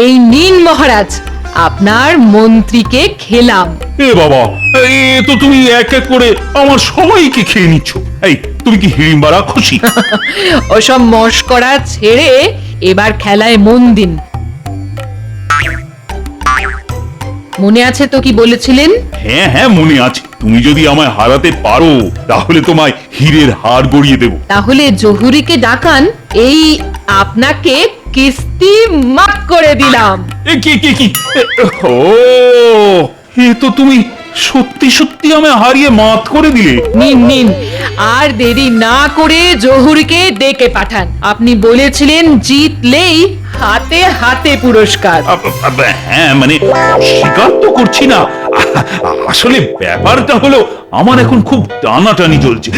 এই নিন মহারাজ, আপনার মন্ত্রীকে খেলাম। এ বাবা, এ তো তুমি এক এক করে আমার সবাইকে খেয়ে নিচ্ছ। এই তুমি কি হিড়িম্বা রাক্ষসী? ওসব মশকরা ছেড়ে এবার খেলায় মন দিন। মনে আছে তো কি বলেছিলেন? হ্যাঁ হ্যাঁ মনে আছে। তুমি যদি আমায় হারাতে পারো তাহলে তোমায় হীরের হার গড়িয়ে দেব। তাহলে জহুরিকে ডাকান, এই আপনাকে কিস্তি মাফ করে দিলাম। এ কি কি কি ও, এ তো তুমি সত্যি সত্যি আমায় হারিয়ে মাত করে দিলে। নিন নিন, আর দেরি না করে জহুরিকে ডেকে পাঠান। আপনি বলেছিলেন জিতলেই হাতে হাতে পুরস্কার। হ্যাঁ মানে স্বীকার তো করছি না, আসলে ব্যাপারটা হলো আমার এখন খুব টানাটানি চলছে।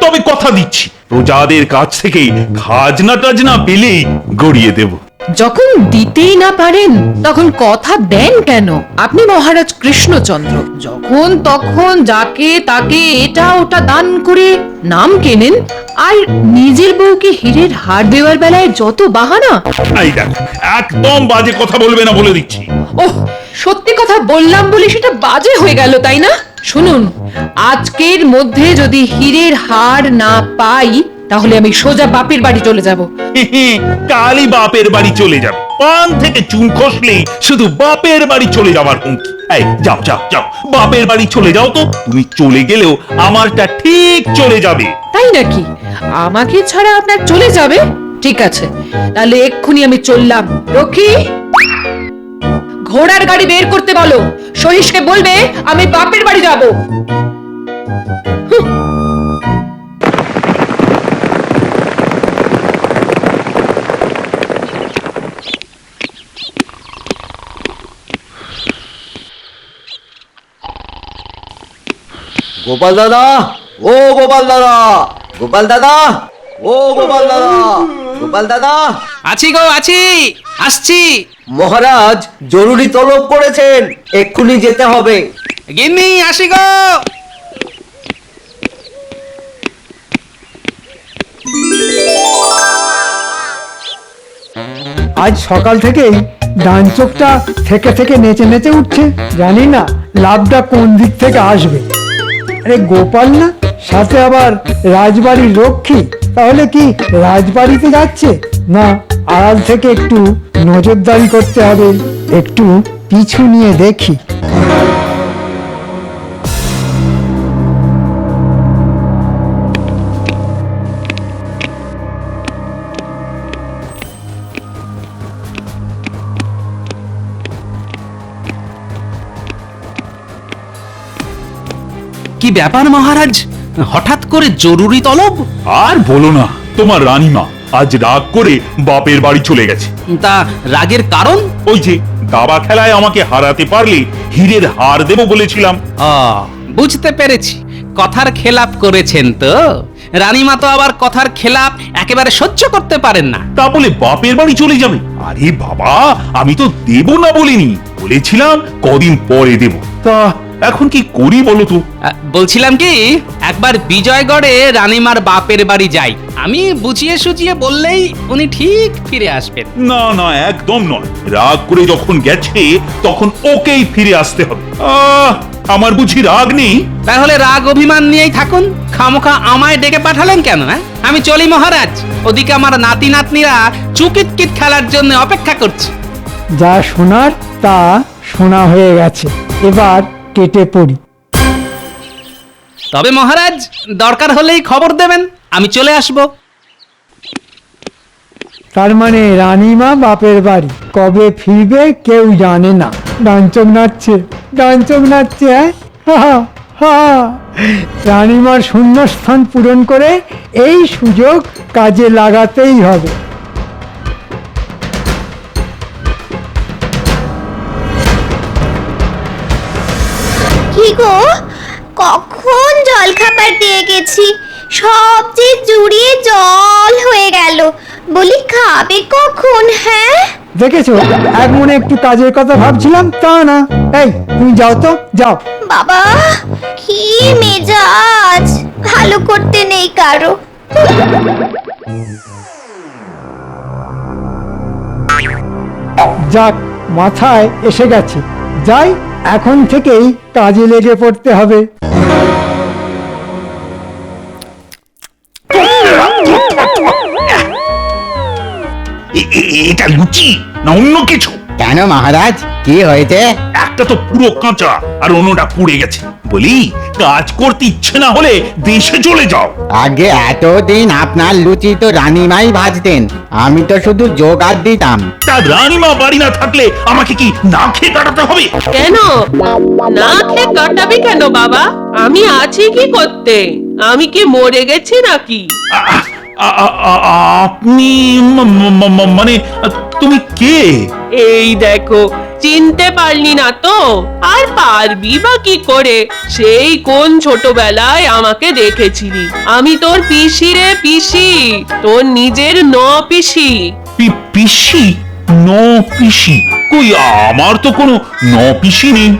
তবে কথা দিচ্ছি প্রজাদের কাছ থেকে খাজনা টাজনা পেলেই গড়িয়ে দেব। যখন দিতেই না পারেন তখন কথা দেন কেন? আপনি মহারাজ কৃষ্ণচন্দ্র, যখন তখন যাকে তাকে এটা ওটা দান করে নাম কেনেন, আর নিজের বউকে হীরের হার দেওয়ার বেলায় যত বাহানা। এই দেখো, একদম বাজে কথা বলবে না বলে দিচ্ছি। ওহ, সত্যি কথা বললাম বলে সেটা বাজে হয়ে গেল, তাই না? শুনুন, আজকের মধ্যে যদি হীরের হার না পাই তাহলে আমি সোজা বাপের বাড়ি চলে যাব। কালই বাপের বাড়ি চলে যাবে। পান থেকে চুন খসলেই শুধু বাপের বাড়ি চলে যাবার হুমকি। এই যাও যাও যাও, বাপের বাড়ি চলে যাও তো। তুমি চলে গেলেও আমারটা ঠিক চলে যাবে। তাই নাকি? আমাকে ছাড়া আপনার চলে যাবে? ঠিক আছে, তাহলে এক্ষুনি আমি চললাম। রক্ষী, ঘোড়ার গাড়ি বের করতে বলো। সহিসকে বলবে আমি বাপের বাড়ি যাব। গোপাল দাদা, ও গোপাল দাদা, গোপাল দাদা, ও গোপাল দাদা, গোপাল দাদা। আছি গো, আছি, আসছি। মহারাজ জরুরি তলব করেছেন, এক্ষুনি যেতে হবে। গিন্নি, আসি গো। আজ সকাল থেকেই ডান চোখটা থেকে থেকে নেচে নেচে উঠছে। জানি না লাভটা কোন দিক থেকে আসবে। আরে গোপাল না, সাথে আবার রাজবাড়ির রক্ষী, তাহলে কি রাজবাড়িতে যাচ্ছে? না, আড়াল থেকে একটু নজরদারি করতে হবে। একটু পিছু নিয়ে দেখি। কি ব্যাপার মহারাজ, হঠাৎ করে জরুরি তলব? আর বলো না, তোমার রানীমা আজ রাগ করে বাপের বাড়ি চলে গেছে। তা রাগের কারণ? ওই যে দাবা খেলায় আমাকে হারাতে পারলে হীরের হার দেব বলেছিলাম। বুঝতে পেরেছি, কথার খেলাপ করেছেন তো। রানীমা তো আবার কথার খেলাপ একেবারে সহ্য করতে পারেন না। তা বলে বাপের বাড়ি চলে যাবে? আরে বাবা, আমি তো দেব না বলিনি, বলেছিলাম কদিন পরে দেব। তা এখন কি করি বলো তো? বলছিলাম কি, একবার বিজয়গড়ে রানীমার বাপের বাড়ি যাই। আমি বুঝিয়ে সুঝিয়ে বললেই উনি ঠিক ফিরে আসবেন। না না, একদম নয়। রাগ করে যখন গেছে তখন ওকেই ফিরে আসতে হবে। আমার বুঝি রাগ নেই? তাহলে রাগ অভিমান নিয়েই থাকুন। খামোখা আমায় ডেকে পাঠালেন কেন? আমি চলি মহারাজ, ওদিকে আমার নাতি নাতনিরা চুকিতকিত খেলার জন্য অপেক্ষা করছে। যা শোনার তা শোনা হয়ে গেছে, এবার কেটে পড়ি। তবে মহারাজ, দরকার হলেই খবর দেবেন, আমি চলে আসব। তার মানে রানীমা বাপের বাড়ি কবে ফিরবে কেউ জানে না। ডানচোখ নাচছে, ডানচোখ নাচছে। হ্যাঁ, রানীমার শূন্যস্থান পূরণ করে এই সুযোগ কাজে লাগাতেই হবে। কি গো, কখন জল খাবার দিয়ে গেছি, সব যে জুড়িয়ে জল হয়ে গেল। বলি খাবে কখন? হ্যাঁ, দেখেছো, এক মনে একটু কাজের কথা ভাবছিলাম, তা না। এই তুমি যাও তো, যাও। বাবা কি মেজাজ, ভালো করতে নেই কারো। যাক, মাথায় এসে গেছে। যাই, এখন থেকেই কাজে লেগে পড়তে হবে। এটা লুচি না অন্য কিছু? কেন মহারাজ, কি হয়েছে? একটা তো পুরো কাঁচা আর অন্যটা পুড়ে গেছে। বলি, কাজ করতে ইচ্ছে না হলে দেশে চলে যাও। আগে এতদিন আপনার লুচি তো রানীমাই ভাজতেন, আমি তো শুধু জোগাড় দিতাম। তা রানীমা বাড়ি না থাকলে আমাকে কি না খেয়ে কাটাতে হবে? কেন না খেয়ে কাটাবি কেন বাবা? আমি আছি কি করতে? আমি কি মরে গেছি নাকি? আপনি মানে তুমি কে? এই দেখো, চিনতে পারলি না তো? আর পারবি বা কি করে? সেই কোন ছোটবেলায় আমাকে দেখেছিলি। আমি তোর পিসি রে, পিসি, তোর নিজের পিসি। পিসি? ন পিসি? কই, আমার তো কোনো ন পিসি নেই।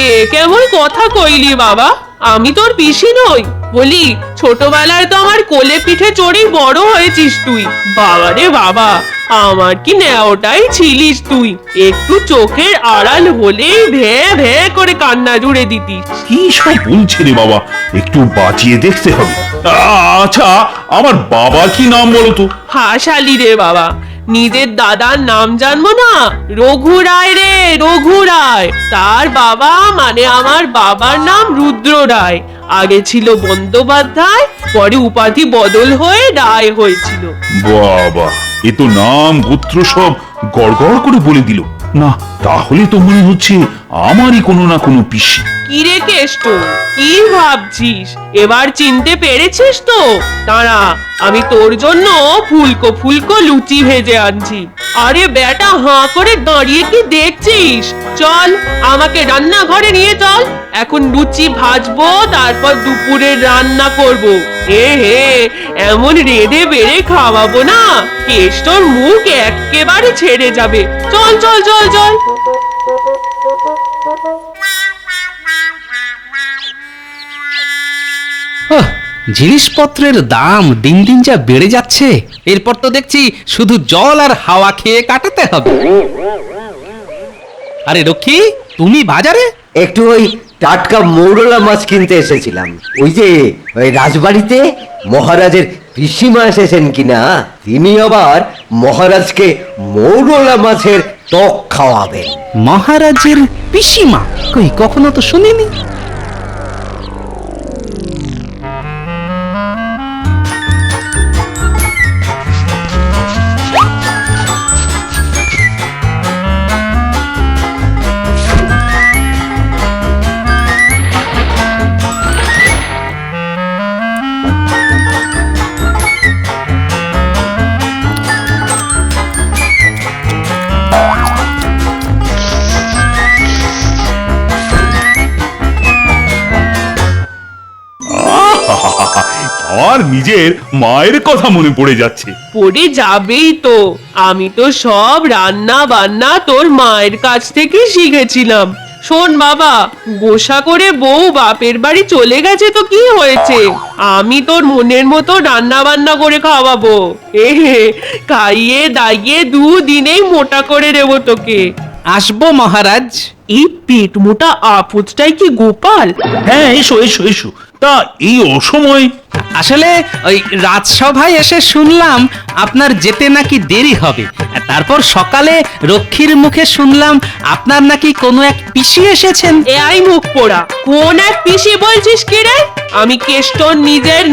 এ কেমন কথা কইলি বাবা? আমি তোর পিসি নই? বলি, ছোটবেলায় তো আমার কোলে পিঠে চড়েই বড় হয়েছিস তুই। বাবা রে বাবা, আমার কি নেওটাই ছিলিস তুই। একটু চোখের আড়াল হলেই ভে ভে করে কান্না জুড়ে দিতিস। কি সব বলছে রে বাবা, একটু বাঁচিয়ে দেখতে হবে। আচ্ছা, আমার বাবা কি নাম বলো তো? হাসালি রে বাবা, নিজের দাদার নাম জানবো না? রঘু রায় রে, রঘু রায়। তার বাবা মানে আমার বাবার নাম রুদ্র রায়। আগে ছিল বন্দ্যোপাধ্যায়, পরে উপাধি বদল হয়ে রায় হয়েছিল। বাবা, এ তো নাম গোত্র সব গড়গড় করে বলে দিল। না, তাহলে তো মনে হচ্ছে আমারই কোনো না কোনো পিসি। কি রে কেষ্ট, কি ভাবছিস? এবার চিনতে পেরেছিস তো? দাঁড়া, আমি তোর জন্য ফুলকো ফুলকো লুচি ভেজে আনছি। আরে বেটা, হাঁ করে দাঁড়িয়ে কি দেখছিস? চল, আমাকে রান্নাঘরে নিয়ে চল। এখন লুচি ভাজবো, তারপর দুপুরে রান্না করব। হে, এমন রেঁধে বেড়ে খাওয়াবো না, কেষ্টর মুখ একেবারে ছেড়ে যাবে। চল চল চল চল। জিনিসপত্রের দাম দিন দিন যা বেড়ে যাচ্ছে, এরপর তো দেখছি শুধু জল আর হাওয়া খেয়ে কাটাতে হবে। আরে রক্ষী, তুমি বাজারে? একটু ওই টাটকা মৌরলা মাছ কিনতে এসেছিলাম। ওই যে ওই রাজবাড়িতে মহারাজের পিসিমা এসেছেন কিনা, তিনি আবার মহারাজকে মৌরলা মাছের টক খাওয়াবেন। মহারাজের পিসিমা? কই, কখনো তো শুনিনি। আমার নিজের মায়ের কথা মনে পড়ে যাচ্ছে। পড়ে যাবেই তো। আমি তো সব রান্না বান্না তোর মায়ের কাছ থেকে শিখেছিলাম। শোন বাবা, গোসা করে বউ বাপের বাড়ি চলে গেছে তো কি হয়েছে? আমি তোর মনের মতো রান্না বান্না করে খাওয়াবো। খাইয়ে দাইয়ে দুদিনেই মোটা করে দেবো তোকে। আসবো মহারাজ। এই পেট মোটা আপদটাই কি গোপাল? হ্যাঁ, এসো এসো এসো। তা এই অসময়? আসলে ওই রাজসভায় এসে শুনলাম আপনার যেতে নাকি দেরি হবে। তারপর সকালে রক্ষীর মুখে শুনলাম আপনার নাকি কোনো এক পিসি এসেছেন। এ আই মুখ পোড়া, কোন এক পিসি বলছিস কি রে? আমি কেষ্টর নিজের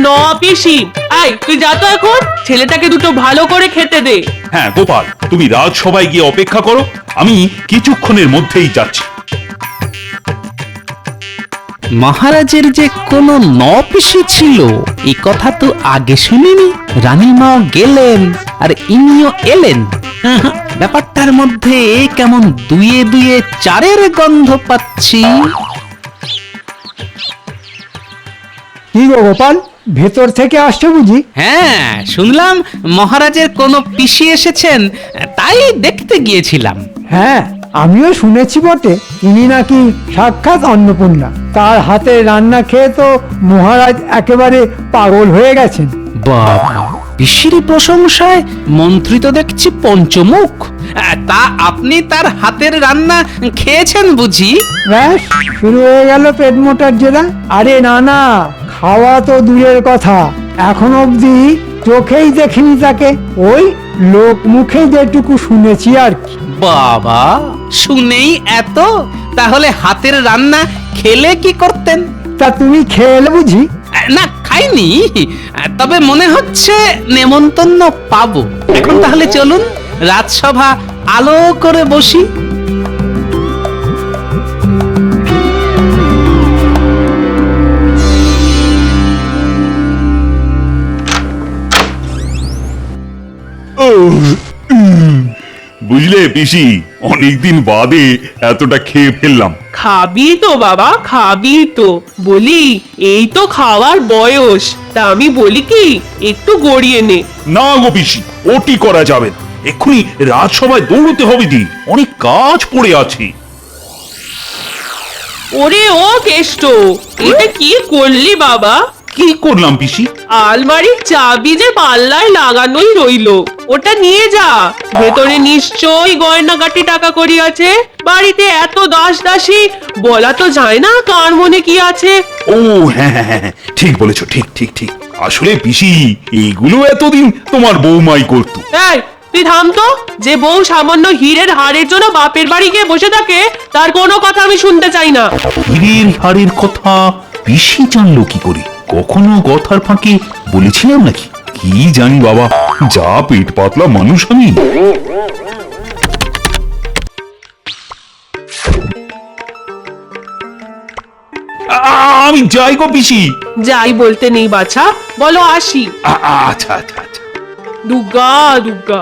পিসি। আই, তুই যা তো এখন, ছেলেটাকে দুটো ভালো করে খেতে দে। হ্যাঁ গোপাল, তুমি রাজসভায় গিয়ে অপেক্ষা করো, আমি কিছুক্ষণের মধ্যেই যাচ্ছি। মহারাজের যে কোনো পিসি ছিল, এই কথা তো আগে শুনিনি। রানীমাও গেলেন আর ইনিও এলেন। ব্যাপারটার মধ্যে কেমন দুয়ে দুয়ে চারের গন্ধ পাচ্ছি। কি গো গোপাল, ভেতর থেকে আসছো বুঝি? হ্যাঁ, শুনলাম মহারাজের কোনো পিসি এসেছেন, তাই দেখতে গিয়েছিলাম। হ্যাঁ, আমিও শুনেছি বটে, তিনি নাকি সাক্ষাৎ অন্নপূর্ণা। তার হাতে রান্না খেয়ে তো মহারাজ একেবারে পাগল হয়ে গেছেন। বাবা, পিসির প্রশংসায় মন্ত্রী তো দেখছি পঞ্চমুখ। তা আপনি তার হাতের রান্না খেয়েছেন বুঝি? ব্যাস শুরু হয়ে গেল পেট মোটার জেরা। আরে না না, খাওয়া তো দূরের কথা, এখন অবধি চোখেই দেখিনি তাকে, ওই লোক মুখে যেটুকু শুনেছি আর কি। বাবা, শুনেই এত? তাহলে হাতের রান্না খেলে কি করতেন? তা তুমি খেয়ে এলে বুঝি? না, খাইনি, তবে মনে হচ্ছে নেমন্তন্ন পাবো। এখন তাহলে চলুন রাজসভা আলো করে বসি। বুঝলে পিসি, অনেকদিন বাদে এতটা খেয়ে ফেললাম। খাবি তো বাবা, খাবি তো। বলি এই তো খাওয়ার বয়স, তা আমি বলি কি একটু গড়িয়ে নে। না গো পিসি, ওটি করা যাবে না, এক্ষুনি রাজসভায় দৌড়তে হবে, দি অনেক কাজ পড়ে আছে। ওরে ও কেষ্ট, এটা কি করলি বাবা? কি করলাম পিসি? আলমারির চাবি যে পাল্লায় লাগানোই রইলো, ওটা নিয়ে যা। ভেতরে নিশ্চয়ই গয়নাগাটি টাকা করি আছে। বাড়িতে এত দাস দাসী, বলা তো যায় না কার মনে কি আছে। ও হ্যাঁ হ্যাঁ হ্যাঁ, ঠিক বলেছো, ঠিক ঠিক ঠিক। আসলে পিসি, এইগুলো এতদিন তোমার বৌমাই করতো। এই তুই থাম তো। যে বউ সামান্য হীরের হাড়ের জন্য বাপের বাড়ি গিয়ে বসে থাকে, তার কোনো কথা আমি শুনতে চাই না। হীরের হাড়ের কথা পিসি জানলো কি করে? কখনো কথার ফাঁকে বলেছিলাম নাকি? কি জানি বাবা, যা পেট পাতলা মানুষ আমি। আমি যাই গো পিসি। যাই বলতে নেই বাছা, বলো আসি। আচ্ছা আচ্ছা আচ্ছা। দুর্গা দুর্গা।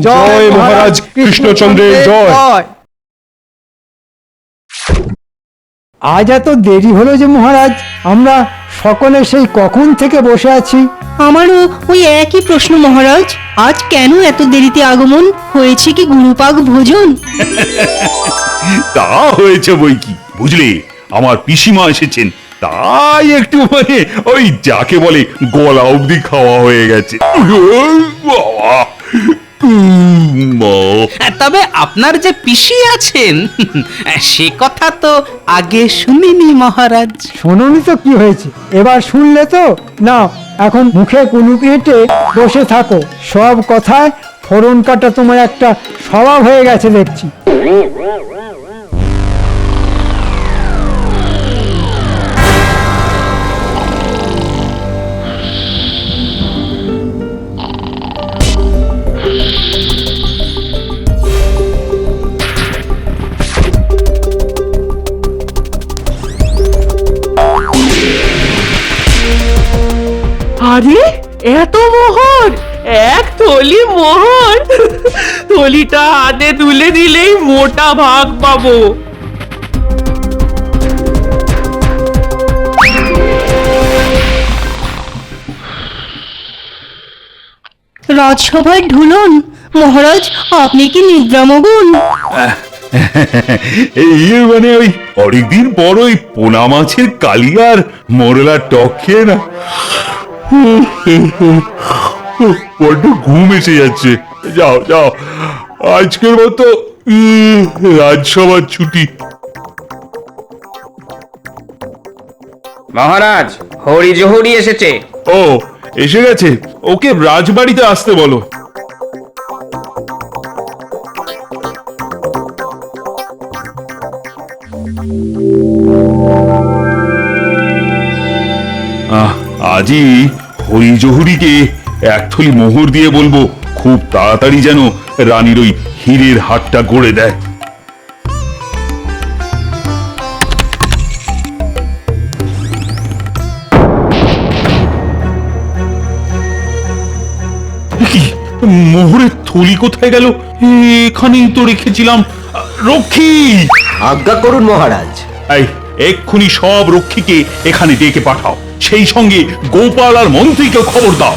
জয় মহারাজ কৃষ্ণচন্দ্রের জয়। আজ এত দেরি হলো যে মহারাজ, আমরা সকলে সেই কখন থেকে বসে আছি। আমারও ওই একই প্রশ্ন মহারাজ, আজ কেন এত দেরিতে আগমন? হয়েছে কি গুরুপাক ভোজন? তা হয়েছে বই কি, বুঝলে আমার পিসিমা এসেছেন, তাই একটু মানে ওই যাকে বলে গলা অবধি খাওয়া হয়ে গেছে। বাবা, তবে আপনার যে পিসি আছেন সে কথা তো আগে শুনিনি মহারাজ। শোনোনি তো কি হয়েছে, এবার শুনলে তো? না, এখন মুখে কুলুপ এঁটে বসে থাকো। সব কথায় ফোড়ন কাটা তোমার একটা স্বভাব হয়ে গেছে দেখছি। আরে এত মোহর, এক থলি মোহর। থলিটা হাতে তুলে দিলেই মোটা ভাগ পাবো। রাজসভায় ঢুলন মহারাজ, আপনি কি নিদ্রামগ্ন? এই মানে ওই অনেকদিন পর ওই পোনা মাছের কালিয়ার মরলার টক খেয়ে না বড্ড ঘুম এসে যাচ্ছে। যাও যাও, আজকের মতো রাজসভার ছুটি। মহারাজ, হরি জহুরি এসেছে। ও এসে গেছে, ওকে রাজবাড়িতে আসতে বলো। আজই হরি জহুরিকে এক থলি মোহর দিয়ে বলবো খুব তাড়াতাড়ি যেন রানীর ওই হীরের হাটটা গড়ে দেয়। কি, মোহরের থলি কোথায় গেল? এখানেই তো রেখেছিলাম। রক্ষী! আজ্ঞা করুন মহারাজ। এই এক্ষুনি সব রক্ষীকে এখানে ডেকে পাঠাও, সেই সঙ্গে গোপাল আর মন্ত্রীকে খবর দাও।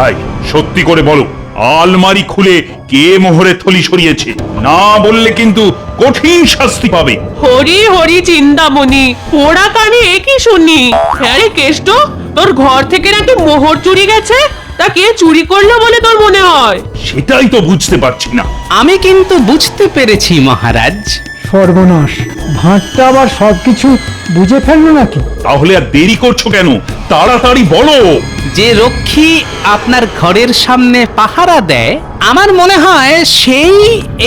আই সত্যি করে বলো, আলমারি খুলে কে মোহরের থলি সরিয়েছে? না বললে কিন্তু কঠিন শাস্তি পাবে। হরি হরি চিন্তামণি, পোড়া কানে একই শুনি। হ্যাঁ রে কেষ্ট, তোর ঘর থেকে নাকি মোহর চুরি গেছে। তা কে চুরি করলো বলে তোর মনে হয়? সেটাই তো বুঝতে পারছি না। আমি কিন্তু বুঝতে পেরেছি মহারাজ। সর্বনাশ, ভাঁটটা আবার সবকিছু বুঝে ফেললো নাকি? তাহলে আর দেরি করছো কেন? তাড়াতাড়ি বলো। যে রক্ষী আপনার ঘরের সামনে পাহারা দেয়, আমার মনে হয় সেই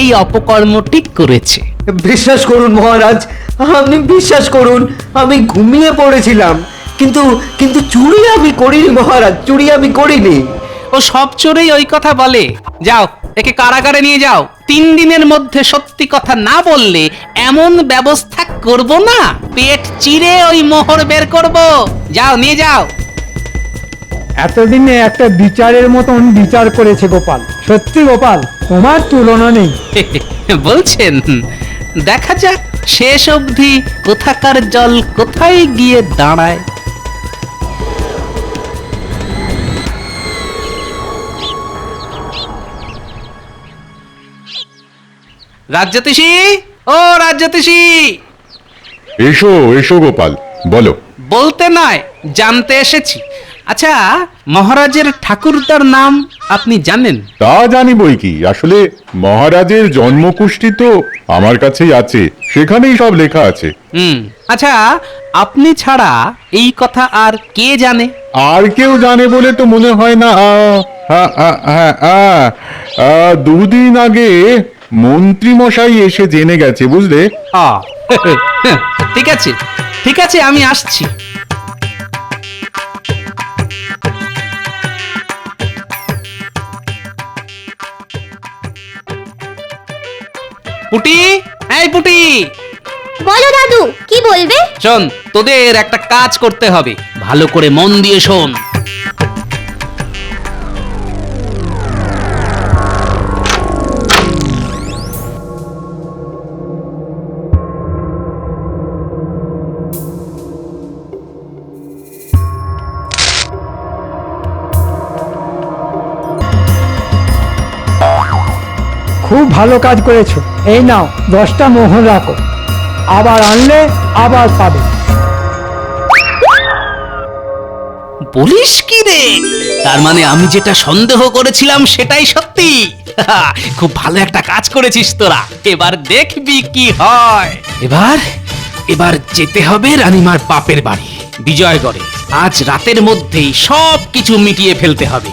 এই অপকর্মটি করেছে। বিশ্বাস করুন মহারাজ, আপনি বিশ্বাস করুন, আমি ঘুমিয়ে পড়েছিলাম, কিন্তু কিন্তু চুরি আমি করিনি মহারাজ, চুরি আমি করিনি। ও সব চোরেই ওই কথা বলে। যাও, একে কারাগারে নিয়ে যাও। 3 দিনের মধ্যে সত্যি কথা না বললে এমন ব্যবস্থা করব না, পেট চিরে ওই মোহর বের করব। যাও, নিয়ে যাও। এতদিনে একটা বিচারের মতন বিচার করেছে গোপাল। সত্যি গোপাল, তোমার তুলনা নেই। বলছেন? দেখা যাক শেষ অবধি কোথাকার জল কোথায় গিয়ে দাঁড়ায়। রাজ্যতীষী, ও রাজ্যতীষী! এসো এসো গোপাল, বলো। বলতে নয়, জানতে এসেছি। আচ্ছা, মহারাজের ঠাকুরদার নাম আপনি জানেন? তা জানি বই কি, আসলে মহারাজের জন্মকুষ্টি তো আমার কাছেই আছে, সেখানেই সব লেখা আছে। আচ্ছা, আপনি ছাড়া এই কথা আর কে জানে? আর কেউ জানে বলে তো মনে হয় না। হ্যাঁ, 2 দিন আগে মন্ত্রী মশাই এসে জেনে গেছে, বুঝলে। ঠিক আছে, ঠিক আছে, আমি আসছি। পুটি, এই পুটি, বলো দাদু, কি বলবে? শোন, তোদের একটা কাজ করতে হবে, ভালো করে মন দিয়ে শোন। খুব ভালো কাজ করেছো। এই নাও 10টা মোহর রাখো, আবার আনলে আবার পাবে। বলিস কি রে? তার মানে আমি যেটা সন্দেহ করেছিলাম সেটাই সত্যি। খুব ভালো একটা কাজ করেছিস তোরা। এবার দেখবি কি হয়। এবার যেতে হবে রানীমার বাপের বাড়ি, বিজয়গড়ে। আজ রাতের মধ্যেই সব কিছু মিটিয়ে ফেলতে হবে।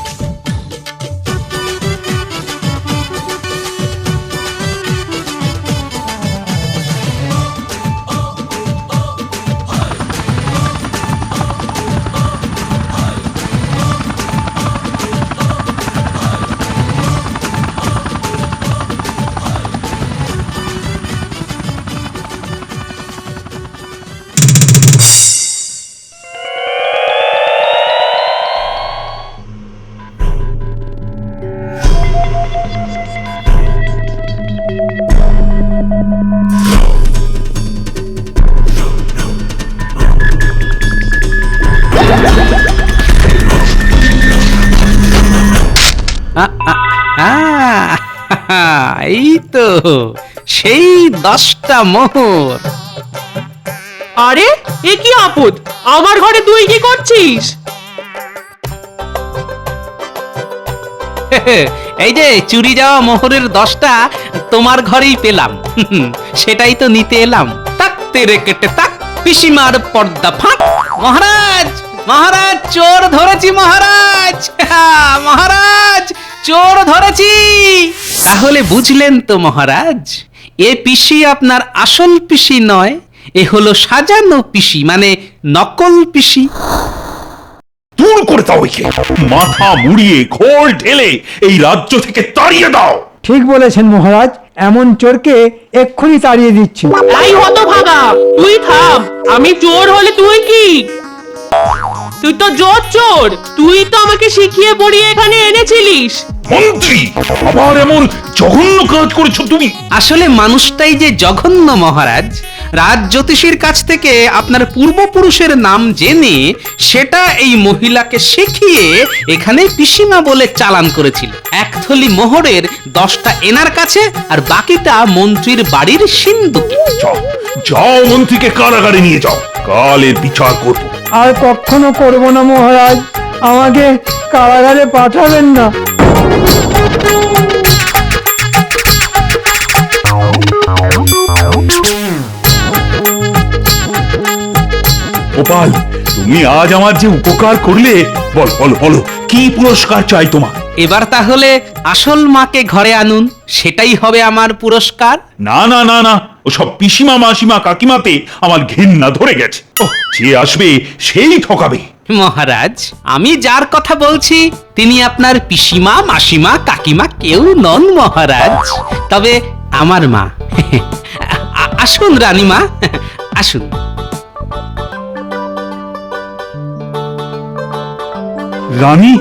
এই তো সেই 10টা মোহর। আরে এ কি আপদ, আমার ঘরে তুই কি করছিস? এই যে চুরি যাওয়া মোহরের 10টা তোমার ঘরেই পেলাম, সেটাই তো নিতে এলাম। তাকতে রে কেটে তাক, পিসিমার পর্দা ফাঁক। মহারাজ, মহারাজ, চোর ধরেছি মহারাজ! মহারাজ, চোর ধরেছি! তাহলে বুঝলেন তো মহারাজ, এ পিসি আপনার আসল পিসি নয়, এ হলো সাজানো পিসি, মানে নকল পিসি। দূর করে দাও একে, মাথা মুড়িয়ে ঘোল ঢেলে এই রাজ্য থেকে তাড়িয়ে দাও। ঠিক বলেছেন মহারাজ, এমন চোরকে এক্ষুনি তাড়িয়ে দিচ্ছি। এই হতভাগা, তুই থাম। আমি চোর হলে তুই কি? তুই তো চোর। তুই তো আমাকে শিখিয়ে পড়িয়ে এখানে এনেছিলিস। মন্ত্রী, আবার এমন জঘন্য কাজ করেছো তুমি। আসলে মানুষটাই যে জঘন্য মহারাজ, রাজ জ্যোতিষীর কাছ থেকে আপনার পূর্বপুরুষের নাম জেনে সেটা এই মহিলাকে শিখিয়ে এখানে পিসিমা বলে চালান করেছিল। এক থলি মোহরের 10টা এনার কাছে আর বাকিটা মন্ত্রীর বাড়ির সিন্ধুকে। যাও যাও, মন্ত্রীকে কারাগারে নিয়ে যাও, কালের বিচার করবো। আর কখনো করবো না মহারাজ, আমাকে কারাগারে পাঠাবেন না। গোপাল, তুমি আজ আমার যে উপকার করলে, বল বলো বলো, কি পুরস্কার চাই তোমার? এবার তাহলে আসল মাকে ঘরে আনুন, সেটাই হবে আমার পুরস্কার। না না না না, ওসব পিসিমা মাসিমা কাকিমাতে আমার ঘৃণা ধরে গেছে। ওহ, যে আসবে সেই ঠকাবে। মহারাজ, আমি যার কথা বলছি তিনি আপনার পিসিমা মাসিমা কাকিমা কেউ নন মহারাজ, তবে আমার মা। আসুন রানীমা, আসুন। রানী,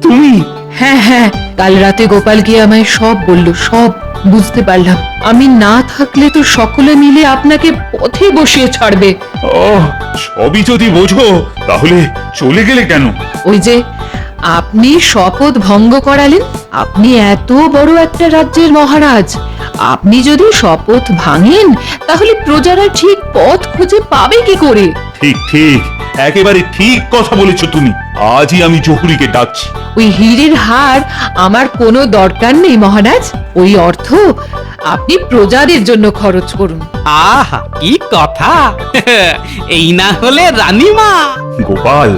তুমি? হ্যাঁ হ্যাঁ, কাল রাতে গোপাল গিয়ে আমায় সব বলল, সব বুঝতে পারলাম। আমি না থাকলে তো সকলে মিলে আপনাকে পথে বসিয়ে ছাড়বে। ও, সবই যদি বোঝো তাহলে চলে গেলে কেন? ওই যে আপনি শপথ ভঙ্গ করালেন, আপনি এত বড় একটা রাজ্যের মহারাজ, আপনি যদি শপথ ভাঙেন তাহলে প্রজারা ঠিক পথ খুঁজে পাবে কি করে? ঠিক ঠিক, একেবারে ঠিক কথা বলেছো তুমি। আজই আমি জহুরিকে ডাকছি। ওই হীরের হার আমার কোনো দরকার নেই মহারাজ, ওই অর্থ আপনি প্রজাদের জন্য খরচ করুন। আহা, কি কথা! এই না হলে রানীমা। গোপাল,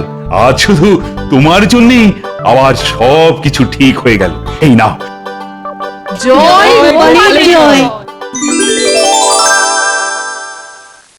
আজ শুধু তোমার জন্যই আবার সব কিছু ঠিক হয়ে গেল। এই নাও। জয় গোপালের জয়।